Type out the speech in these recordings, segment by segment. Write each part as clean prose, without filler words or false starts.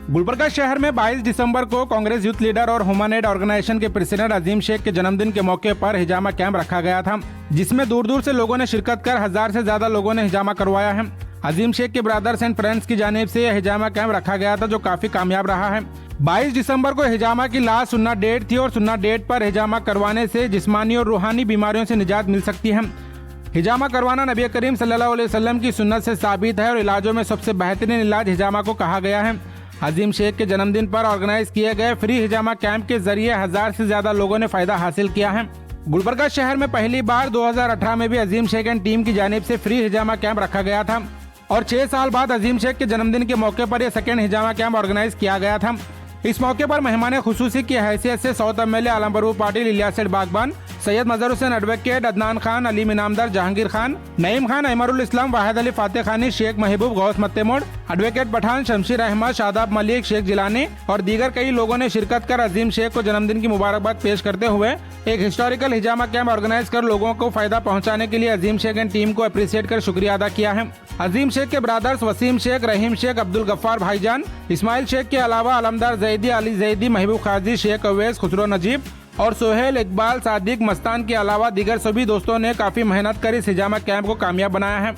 गुलबर्गा शहर में 22 दिसंबर को कांग्रेस यूथ लीडर और ह्यूमन एड ऑर्गेनाइजेशन के प्रेसिडेंट अजीम शेख के जन्मदिन के मौके पर हिजामा कैंप रखा गया था, जिसमें दूर दूर से लोगों ने शिरकत कर 1000 से ज्यादा लोगों ने हिजामा करवाया है। अजीम शेख के ब्रदर्स एंड फ्रेंड्स की जानिब से यह हिजामा कैंप रखा गया था, जो काफी कामयाब रहा है। 22 दिसंबर को हिजामा की लास्ट सुन्नत डेट थी और सुन्नत डेट पर हिजामा करवाने से जिस्मानी और रूहानी बीमारियों से निजात मिल सकती है। हिजामा करवाना नबी करीम सल्लल्लाहु अलैहि वसल्लम की सुन्नत से साबित है और इलाजों में सबसे बेहतरीन इलाज हिजामा को कहा गया है। अजीम शेख के जन्मदिन पर ऑर्गेनाइज किए गए फ्री हिजामा कैंप के जरिए 1000 से ज्यादा लोगों ने फायदा हासिल किया है। गुलबर्गा शहर में पहली बार 2018 में भी अजीम शेख एंड टीम की जानिब से फ्री हिजामा कैंप रखा गया था और 6 साल बाद अजीम शेख के जन्मदिन के मौके पर यह सेकेंड हिजामा कैंप ऑर्गेनाइज किया गया था। इस मौके पर मेहमान खुसूसी की हैसियत से साउथ एमएलए आलम बरूर पाटिल, इलियास सेठ बागबान, सैयद मजहर हुसैन एडवोकेट, अदनान खान, अलीम इनामदार, जहांगीर खान, नईम खान, अहमरुल इस्लाम, वाहिद अली फातेह खानी, शेख महबूब, गौस मत्तेमोड़, एडवोकेट पठान, शमशीर अहमद, शादाब मलिक, शेख जिलानी और दीगर कई लोगों ने शिरकत कर अजीम शेख को जन्मदिन की मुबारकबाद पेश करते हुए एक हिस्टोरिकल हिजामा कैंप ऑर्गेनाइज कर लोगों को फायदा पहुंचाने के लिए अजीम शेख एंड टीम को अप्रिशिएट कर शुक्रिया अदा किया है। अजीम शेख के ब्रदर्स वसीम शेख, रहीम शेख, अब्दुल गफ्फार भाईजान, इस्माइल शेख के अलावा अलमदार जैदी, अली जैदी, महबूब खाजी, शेख अवैस, खुसरो नजीब और सोहेल, इकबाल, सादिक, मस्तान के अलावा दीगर सभी दोस्तों ने काफी मेहनत कर इस हिजामा कैंप को कामयाब बनाया है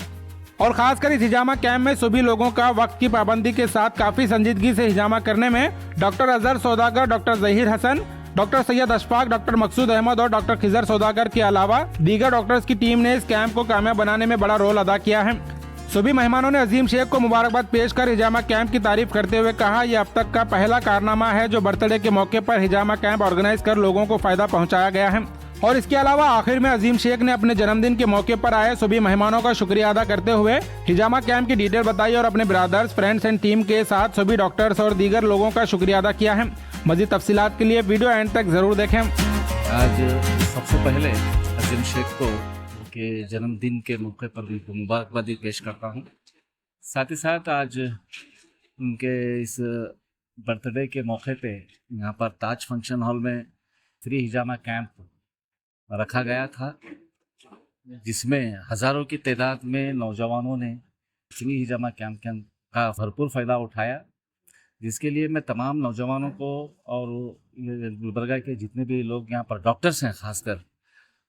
और खासकर इस हिजामा कैंप में सभी लोगों का वक्त की पाबंदी के साथ काफी संजीदगी से हिजामा करने में doctor Azhar Saudagar, doctor Zaheer Hasan, doctor Syed Ashfaq, doctor Maqsood Ahmed और डॉक्टर खिजर सौदागर के अलावा दीगर डॉक्टर्स की टीम ने इस कैंप को कामयाब बनाने में बड़ा रोल अदा किया है। सभी मेहमानों ने अजीम शेख को मुबारकबाद पेश कर हिजामा कैंप की तारीफ करते हुए कहा, यह अब तक का पहला कारनामा है जो बर्थडे के मौके पर हिजामा कैंप ऑर्गेनाइज कर लोगों को फायदा पहुंचाया गया है। और इसके अलावा आखिर में अजीम शेख ने अपने जन्मदिन के मौके पर आए सभी मेहमानों का शुक्रिया अदा करते हुए हिजामा कैंप की डिटेल बताई और अपने ब्रदर्स, फ्रेंड्स एंड टीम के साथ सभी डॉक्टर्स और दीगर लोगों का शुक्रिया अदा किया है। मजीद तफसीलात के लिए वीडियो एंड तक जरूर देखें। आज सबसे पहले अजीम शेख को के जन्मदिन के मौके पर उनको मुबारकबादी पेश करता हूँ। साथ ही साथ आज उनके इस बर्थडे के मौके पे यहाँ पर ताज फंक्शन हॉल में फ्री हिजामा कैंप रखा गया था, जिसमें हज़ारों की तादाद में नौजवानों ने फ्री हिजामा कैंप का भरपूर फ़ायदा उठाया, जिसके लिए मैं तमाम नौजवानों को और गुलबर्गा के जितने भी लोग यहाँ पर डॉक्टर्स हैं, ख़ासकर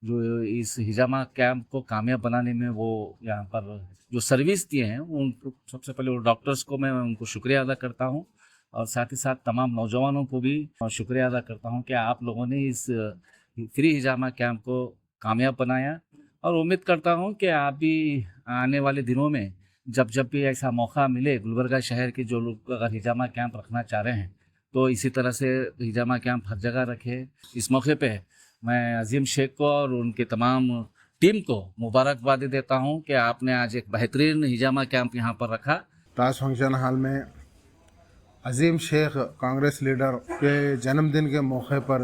जो इस हिजामा कैंप को कामयाब बनाने में वो यहाँ पर जो सर्विस दिए हैं, उनको सबसे पहले वो डॉक्टर्स को मैं उनको शुक्रिया अदा करता हूँ और साथ ही साथ तमाम नौजवानों को भी शुक्रिया अदा करता हूँ कि आप लोगों ने इस फ्री हिजामा कैंप को कामयाब बनाया और उम्मीद करता हूँ कि आप भी आने वाले दिनों में जब जब भी ऐसा मौका मिले, गुलबर्गा शहर के जो लोग अगर हिजामा कैंप रखना चाह रहे हैं तो इसी तरह से हिजामा कैंप हर जगह रखे। इस मौके पे मैं अजीम शेख को और उनके तमाम टीम को मुबारकबाद देता हूं कि आपने आज एक बेहतरीन हिजामा कैंप यहां पर रखा। ताज फंक्शन हॉल में अजीम शेख कांग्रेस लीडर के जन्मदिन के मौके पर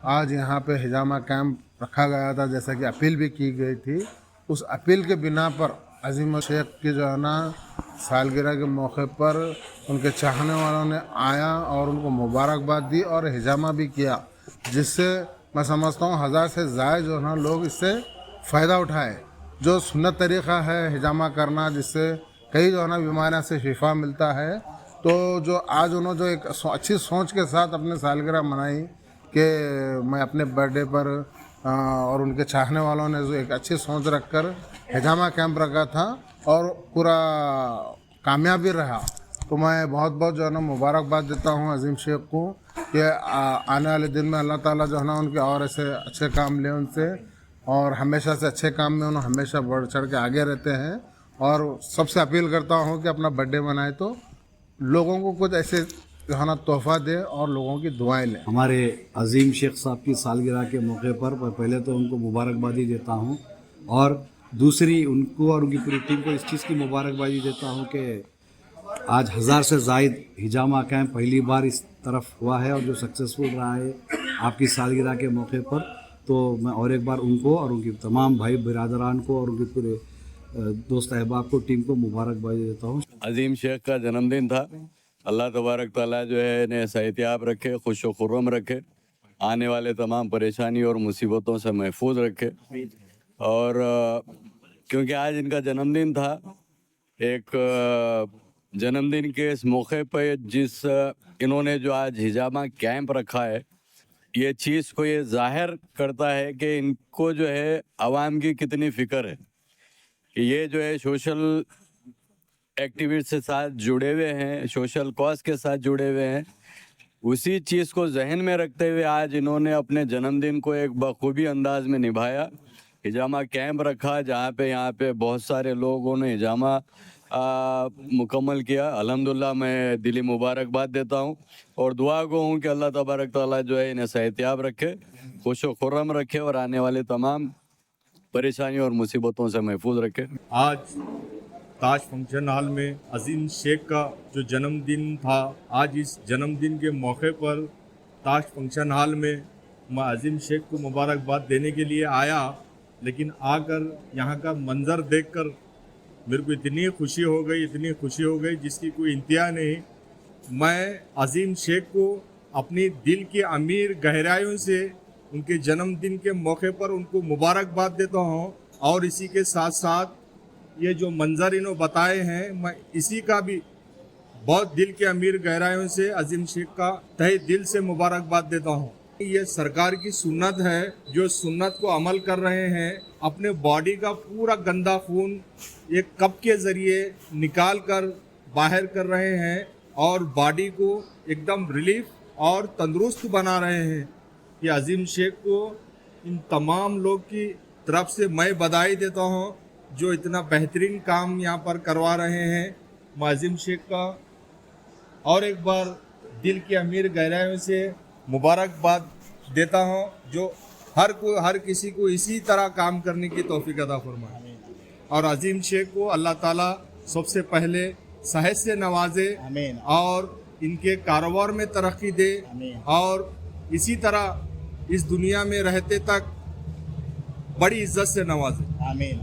आज यहां पे हिजामा कैंप रखा गया था, जैसा कि अपील भी की गई थी। उस अपील के बिना पर अजीम शेख की जो है ना सालगिरह के मौके पर उनके चाहने वालों ने आया और उनको मुबारकबाद दी और हिजामा भी किया, जिससे मैं समझता हूँ 1000 से ज़्यादा जो है ना लोग इससे फ़ायदा उठाए। जो सुन्नत तरीक़ा है हिजामा करना, जिससे कई जो है ना बीमारियों से शिफा मिलता है, तो जो आज उन्होंने जो एक अच्छी सोच के साथ अपने सालगिरह मनाई कि मैं अपने बर्थडे पर और उनके चाहने वालों ने जो एक अच्छी सोच रख कर हिजामा कैंप रखा था और पूरा कामयाब भी रहा, तो मैं बहुत बहुत जो है ना मुबारकबाद देता हूँ अजीम शेख को कि आने वाले दिन में अल्लाह ताला जो है ना उनके और ऐसे अच्छे काम ले उनसे, और हमेशा से अच्छे काम में उन्होंने हमेशा बढ़ चढ़ के आगे रहते हैं। और सबसे अपील करता हूँ कि अपना बर्थडे मनाए तो लोगों को कुछ ऐसे जो है ना तोहफा दे और लोगों की दुआएं लें। हमारे अजीम शेख साहब की सालगिरह के मौके पर पहले तो उनको मुबारकबादी देता हूँ और दूसरी उनको और उनकी पूरी टीम को इस चीज़ की मुबारकबादी देता हूँ कि आज 1000 से ज़ायद हिजामा कैंप पहली बार इस तरफ हुआ है और जो सक्सेसफुल रहा है आपकी सालगिरह के मौके पर, तो मैं और एक बार उनको और उनकी तमाम भाई बिरादरान को और उनके पूरे दोस्त अहबाब को, टीम को मुबारकबादी देता हूँ। अजीम शेख का जन्मदिन था, अल्लाह तबारक ताला जो है इन्हें सेहतियाब रखे, खुश व खुर्रम रखे, आने वाले तमाम परेशानी और मुसीबतों से महफूज रखे। और क्योंकि आज इनका जन्मदिन था, एक जन्मदिन के इस मौके पर जिस इन्होंने जो आज हिजामा कैंप रखा है, ये चीज़ को ये जाहिर करता है कि इनको जो है आवाम की कितनी फ़िक्र है कि ये जो है सोशल एक्टिविटी के साथ जुड़े हुए हैं, सोशल कॉज के साथ जुड़े हुए हैं। उसी चीज़ को जहन में रखते हुए आज इन्होंने अपने जन्मदिन को एक बखूबी अंदाज में निभाया। हिजामा कैंप रखा जहाँ पे यहाँ पे बहुत सारे लोगों ने हिजामा मुकम्मल किया। अल्हम्दुलिल्लाह मैं दिली मुबारकबाद देता हूँ और दुआ को हूँ कि अल्लाह तबारक ताला जो है इन्हें सेहतियाब रखे, खुश व खुर्रम रखे और आने वाले तमाम परेशानियों और मुसीबतों से महफूज रखे। आज ताज फंक्शन हॉल में अजीम शेख का जो जन्मदिन था, आज इस जन्मदिन के मौके पर ताज फंक्शन हॉल में मैं अजीम शेख को मुबारकबाद देने के लिए आया, लेकिन आकर यहाँ का मंज़र देखकर मेरे को इतनी खुशी हो गई जिसकी कोई इंतहा नहीं। मैं अजीम शेख को अपनी दिल की अमीर गहराइयों से उनके जन्मदिन के मौके पर उनको मुबारकबाद देता हूँ और इसी के साथ साथ ये जो मंजर इन्होंने बताए हैं, मैं इसी का भी बहुत दिल के अमीर गहराइयों से अजीम शेख का तहे दिल से मुबारकबाद देता हूँ। ये सरकार की सुन्नत है, जो सुन्नत को अमल कर रहे हैं। अपने बॉडी का पूरा गंदा खून एक कप के ज़रिए निकाल कर बाहर कर रहे हैं और बॉडी को एकदम रिलीफ और तंदुरुस्त बना रहे हैं। ये अजीम शेख को इन तमाम लोग की तरफ से मैं बधाई देता हूँ जो इतना बेहतरीन काम यहाँ पर करवा रहे हैं। मैं अजीम शेख का और एक बार दिल की अमीर गहराइयों से मुबारकबाद देता हूँ, जो हर किसी को इसी तरह काम करने की तौफीक अता फरमाए और अजीम शेख को अल्लाह ताला सबसे पहले सेहत से नवाजे और इनके कारोबार में तरक्की दे और इसी तरह इस दुनिया में रहते तक बड़ी इज्जत से नवाजे।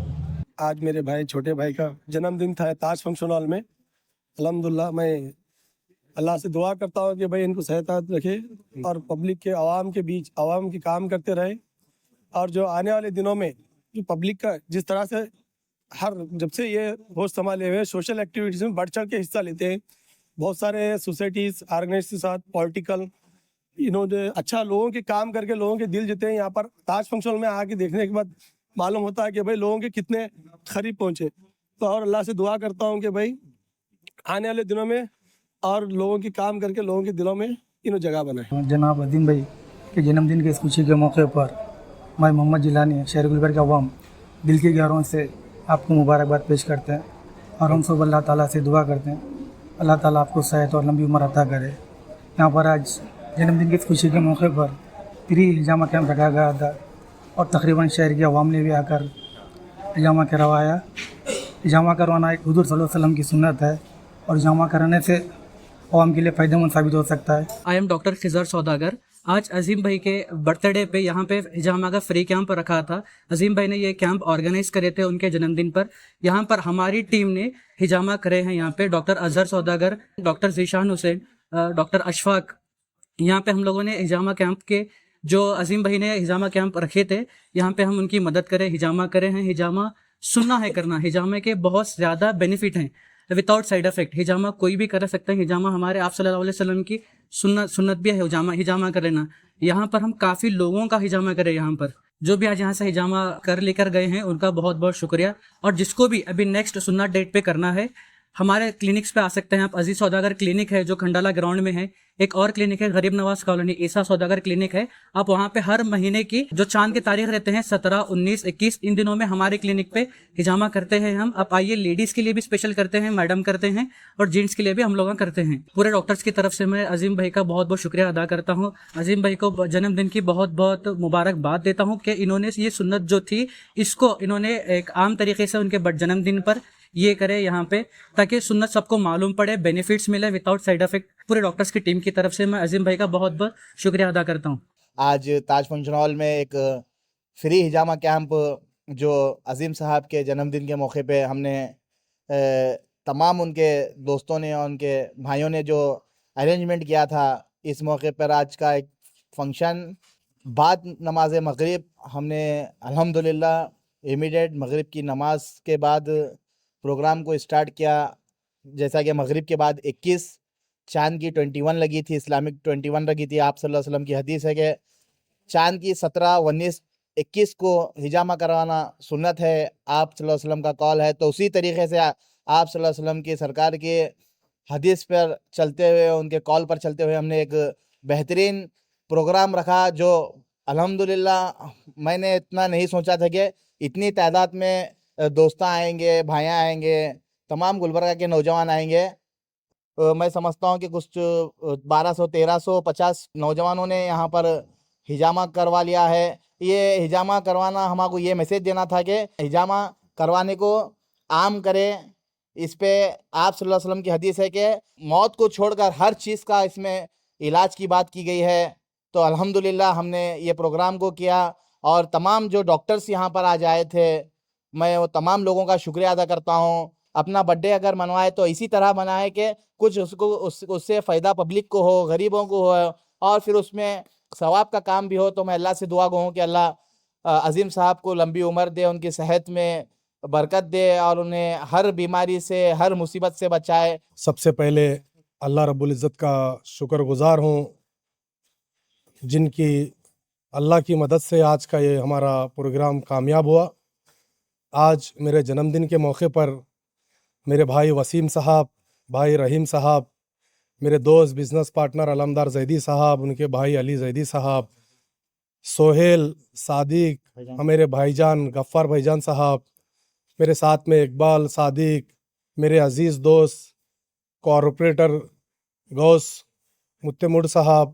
आज मेरे भाई छोटे भाई का जन्मदिन था ताज फंक्शन हॉल में। अल्हम्दुलिल्लाह मैं अल्लाह से दुआ करता हूँ कि भाई इनको सेहत रखे और पब्लिक के आवाम के बीच आवाम की काम करते रहे और जो आने वाले दिनों में जो पब्लिक का जिस तरह से जब से ये होश संभाले हुए सोशल एक्टिविटीज़ में बढ़ चढ़ के हिस्सा लेते हैं। बहुत सारे सोसाइटीज़ ऑर्गेनाइज के साथ पॉलिटिकल इन्होंने अच्छा लोगों के काम करके लोगों के दिल जीते हैं। यहाँ पर ताज फंक्शन हॉल में आके देखने के बाद मालूम होता है कि भाई लोगों के कितने करीब पहुँचे। तो और अल्लाह से दुआ करता हूँ कि भाई आने वाले दिनों में और लोगों की काम करके लोगों के दिलों में इन्हों जगह बनाए। जनाब अजीम भाई के जन्मदिन के इस खुशी के मौके पर मैं मोहम्मद जिलानी शहर गुलबर्ग का अवाम दिल की गहराइयों से आपको मुबारकबाद पेश करते हैं और हम सब अल्लाह ताला से दुआ करते हैं अल्लाह ताला आपको सेहत और लंबी उम्र अता करे। यहाँ पर आज जन्मदिन की इस खुशी के मौके पर फ्री हिजामा कैंप रखा गया था और तकरीबन शहर की अवाम ने भी आकर हिजामा करवाया। हिजामा करवाना एक हुज़ूर सल्लल्लाहु अलैहि वसल्लम की सुन्नत है और हिजामा कराने से आवाम के लिए फ़ायदेमंद साबित हो सकता है। आई एम डॉक्टर खिजर सौदागर। आज अजीम भाई के बर्थडे पे यहाँ पे हिजामा का फ्री कैंप रखा था। अजीम भाई ने ये कैंप ऑर्गेनाइज करे थे उनके जन्मदिन पर। यहाँ पर हमारी टीम ने हिजामा करे हैं। यहाँ पे doctor Azhar Saudagar, doctor Zeeshan Hussain, doctor Ashfaq, यहाँ पे हम लोगों ने हिजामा कैंप के जो अजीम भाई ने हिजामा कैंप रखे थे यहाँ पे हम उनकी मदद करें, हिजामा करे हैं। हिजामा सुनना है करना, हिजामे के बहुत ज़्यादा बेनिफिट हैं विदाउट साइड इफेक्ट। हिजामा कोई भी कर सकता है। हिजामा हमारे आप सल्लल्लाहु अलैहि वसल्लम की सुन्नत भी है हिजामा कर लेना। यहाँ पर हम काफ़ी लोगों का हिजामा करें। यहाँ पर जो भी आज यहाँ से हिजामा कर लेकर गए हैं उनका बहुत बहुत शुक्रिया। और जिसको भी अभी नेक्स्ट सुन्नत डेट पे करना है हमारे क्लिनिक्स पे आ सकते हैं आप। अजीज सौदागर क्लिनिक है जो खंडाला ग्राउंड में है। एक और क्लिनिक है गरीब नवाज कॉलोनी, ईसा सौदागर क्लिनिक है। आप वहाँ पे हर महीने की जो चांद की तारीख रहते हैं 17, 19, 21 इन दिनों में हमारे क्लिनिक पे हिजामा करते हैं हम। आप आइए, लेडीज के लिए भी स्पेशल करते हैं, मैडम करते हैं और जेंट्स के लिए भी हम लोग करते हैं। पूरे डॉक्टर्स की तरफ से मैं अजीम भाई का बहुत बहुत शुक्रिया अदा करता हूँ। अजीम भाई को जन्मदिन की बहुत बहुत मुबारकबाद देता हूँ कि इन्होंने ये सुन्नत जो थी इसको इन्होंने एक आम तरीके से उनके जन्मदिन पर ये करे यहाँ पे, ताकि सुन्नत सबको मालूम पड़े, बेनिफिट्स मिले विदाउट साइड इफेक्ट। पूरे डॉक्टर्स की टीम की तरफ से मैं अजीम भाई का बहुत बहुत शुक्रिया अदा करता हूँ। आज ताज फंक्शन हॉल में एक फ्री हिजामा कैंप जो अजीम साहब के जन्मदिन के मौके पे हमने तमाम उनके दोस्तों ने और उनके भाइयों ने जो अरेंजमेंट किया था, इस मौके पर आज का एक फंक्शन बाद नमाज मगरिब हमने अल्हम्दुलिल्लाह इमीडिएट मगरिब की नमाज के बाद प्रोग्राम को स्टार्ट किया। जैसा कि मगरिब के बाद 21, चांद की 21 लगी थी, इस्लामिक 21 लगी थी। आप सल्लल्लाहु अलैहि वसल्लम की हदीस है कि चांद की 17, 19, 21 को हिजामा करवाना सुन्नत है, आप सल्लल्लाहु अलैहि वसल्लम का कॉल है। तो उसी तरीके से आप सल्लल्लाहु अलैहि वसल्लम की सरकार के हदीस पर चलते हुए, उनके कॉल पर चलते हुए हमने एक बेहतरीन प्रोग्राम रखा, जो अल्हम्दुलिल्लाह मैंने इतना नहीं सोचा था कि इतनी तादाद में दोस्तां आएंगे, भाइयाँ आएंगे, तमाम गुलबर्गा के नौजवान आएंगे। मैं समझता हूँ कि कुछ 1200, 1350 नौजवानों ने यहाँ पर हिजामा करवा लिया है। ये हिजामा करवाना हमको ये मैसेज देना था कि हिजामा करवाने को आम करें। इस पे आप सल्लल्लाहु अलैहि वसल्लम की हदीस है कि मौत को छोड़कर हर चीज़ का इसमें इलाज की बात की गई है। तो अल्हम्दुलिल्लाह हमने ये प्रोग्राम को किया, और तमाम जो डॉक्टर्स यहाँ पर आज आए थे, मैं वो तमाम लोगों का शुक्रिया अदा करता हूँ। अपना बर्थडे अगर मनवाए तो इसी तरह मनाए कि कुछ उससे फ़ायदा पब्लिक को हो, गरीबों को हो, और फिर उसमें सवाब का काम भी हो। तो मैं अल्लाह से दुआ गो हूँ कि अल्लाह अज़ीम साहब को लंबी उम्र दे, उनकी सेहत में बरकत दे, और उन्हें हर बीमारी से, हर मुसीबत से बचाए। सबसे पहले अल्लाह रब्बुल इज़्ज़त का शुक्रगुजार हूँ, जिनकी अल्लाह की मदद से आज का ये हमारा प्रोग्राम कामयाब हुआ। आज मेरे जन्मदिन के मौके पर मेरे भाई वसीम साहब, भाई रहीम साहब, मेरे दोस्त बिज़नेस पार्टनर अलमदार जैदी साहब, उनके भाई अली जैदी साहब, सोहेल, सादिक, मेरे भाईजान गफ़्फ़ार भाईजान साहब, मेरे साथ में इकबाल, सादिक, मेरे अज़ीज़ दोस्त कॉरपोरेटर गौस मुत्तमुड़ साहब,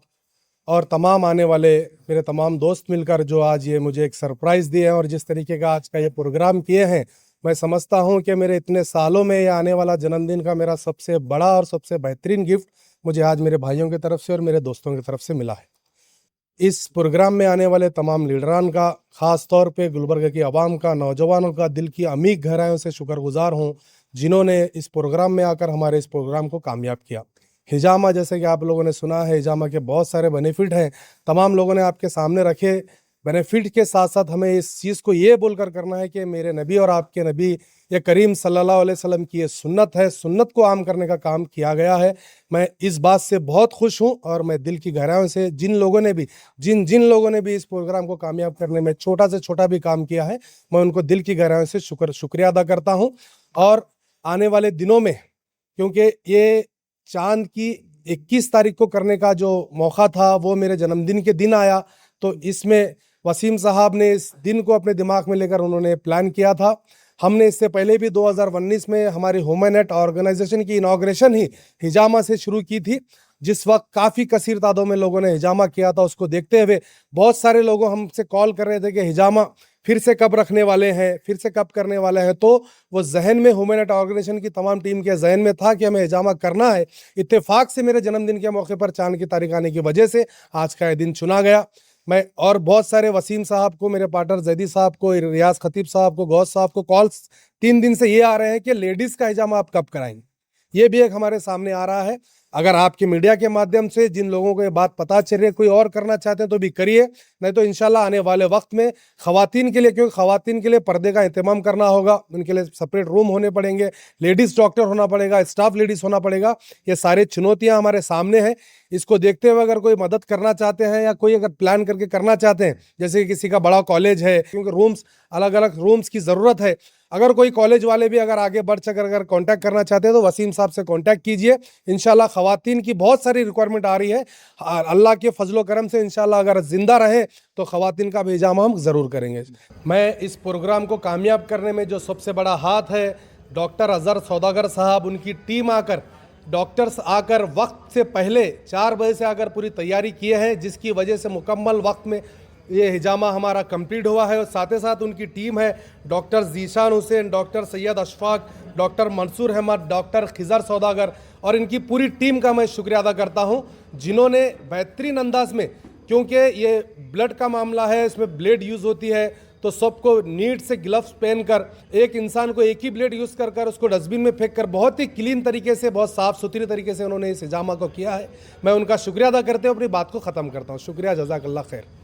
और तमाम आने वाले मेरे तमाम दोस्त मिलकर जो आज ये मुझे एक सरप्राइज़ दिए हैं, और जिस तरीके का आज का ये प्रोग्राम किए हैं, मैं समझता हूँ कि मेरे इतने सालों में ये आने वाला जन्मदिन का मेरा सबसे बड़ा और सबसे बेहतरीन गिफ्ट मुझे आज मेरे भाइयों की तरफ से और मेरे दोस्तों की तरफ से मिला है। इस प्रोग्राम में आने वाले तमाम लीडरान का, ख़ास तौर पे गुलबर्गा की आवाम का, नौजवानों का दिल की अमीक गहराइयों से शुक्रगुजार हूँ, जिन्होंने इस प्रोग्राम में आकर हमारे इस प्रोग्राम को कामयाब किया। हिजामा, जैसे कि आप लोगों ने सुना है, हिजामा के बहुत सारे बेनिफिट हैं, तमाम लोगों ने आपके सामने रखे। बेनिफिट के साथ साथ हमें इस चीज़ को ये बोलकर करना है कि मेरे नबी और आपके नबी ये करीम सल्लल्लाहु अलैहि वसल्लम की ये सुन्नत है, सुन्नत को आम करने का काम किया गया है। मैं इस बात से बहुत खुश हूँ, और मैं दिल की गहराइयों से जिन लोगों ने भी इस प्रोग्राम को कामयाब करने में छोटा से छोटा भी काम किया है, मैं उनको दिल की गहराइयों से शुक्रिया अदा करता हूँ। और आने वाले दिनों में, क्योंकि ये चांद की 21 तारीख को करने का जो मौका था वो मेरे जन्मदिन के दिन आया, तो इसमें वसीम साहब ने इस दिन को अपने दिमाग में लेकर उन्होंने प्लान किया था। हमने इससे पहले भी 2019 में हमारी ह्यूमनेट ऑर्गेनाइजेशन की इनॉग्रेशन ही हिजामा से शुरू की थी, जिस वक्त काफ़ी कसीर तादाद में लोगों ने हिजामा किया था। उसको देखते हुए बहुत सारे लोगों हमसे कॉल कर रहे थे कि हिजामा फिर से कब रखने वाले हैं, फिर से कब करने वाले हैं। तो वो जहन में, ह्यूमनेट ऑर्गेनाइजेशन की तमाम टीम के जहन में था कि हमें हिजामा करना है। इत्तेफाक से मेरे जन्मदिन के मौके पर चांद की तारीख आने की वजह से आज का ये दिन चुना गया। मैं और बहुत सारे वसीम साहब को, मेरे पार्टनर जैदी साहब को, रियाज खतीब साहब को, गौस साहब को कॉल्स 3 दिन से ये आ रहे हैं कि लेडीज़ का हिजामा आप कब कराएंगे। ये भी एक हमारे सामने आ रहा है। अगर आपके मीडिया के माध्यम से जिन लोगों को ये बात पता चल रही है, कोई और करना चाहते हैं तो भी करिए, नहीं तो इंशाल्लाह आने वाले वक्त में ख़वातीन के लिए, क्योंकि ख़वातीन के लिए पर्दे का इंतजाम करना होगा, उनके लिए सेपरेट रूम होने पड़ेंगे, लेडीज़ डॉक्टर होना पड़ेगा, स्टाफ लेडीज़ होना पड़ेगा। ये सारी चुनौतियाँ हमारे सामने हैं। इसको देखते हुए अगर कोई मदद करना चाहते हैं या कोई अगर प्लान करके करना चाहते हैं, जैसे किसी का बड़ा कॉलेज है, क्योंकि रूम्स, अलग अलग रूम्स की ज़रूरत है, अगर कोई कॉलेज वाले भी अगर आगे बढ़ चकर अगर कांटेक्ट करना चाहते हैं तो वसीम साहब से कांटेक्ट कीजिए। इंशाल्लाह ख़वातीन की बहुत सारी रिक्वायरमेंट आ रही है। अल्लाह के फजलो करम से इंशाल्लाह अगर ज़िंदा रहे तो ख़वातीन का भी हिजामा हम ज़रूर करेंगे। मैं इस प्रोग्राम को कामयाब करने में जो सबसे बड़ा हाथ है, डॉक्टर अज़हर सौदागर साहब, उनकी टीम आकर, डॉक्टर्स आकर वक्त से पहले 4 बजे से आकर पूरी तैयारी किए हैं, जिसकी वजह से मुकम्मल वक्त में ये हिजामा हमारा कंप्लीट हुआ है। और साथ ही साथ उनकी टीम है doctor Zeeshan Hussain, doctor Syed Ashfaq, doctor Mansoor Ahmed, doctor Khizar Saudagar, और इनकी पूरी टीम का मैं शुक्रिया अदा करता हूं, जिन्होंने बेहतरीन अंदाज में, क्योंकि ये ब्लड का मामला है, इसमें ब्लेड यूज़ होती है, तो सबको नीट से ग्लव्स पहनकर, एक इंसान को एक ही ब्लेड यूज़ कर उसको डस्टबिन में फेंक कर बहुत ही क्लीन तरीके से, बहुत साफ़ सुथरी तरीके से उन्होंने इस हिजामा को किया है। मैं उनका शुक्रिया अदा करते हुए अपनी बात को ख़त्म करता हूँ। शुक्रिया, जज़ाकल्लाह खैर।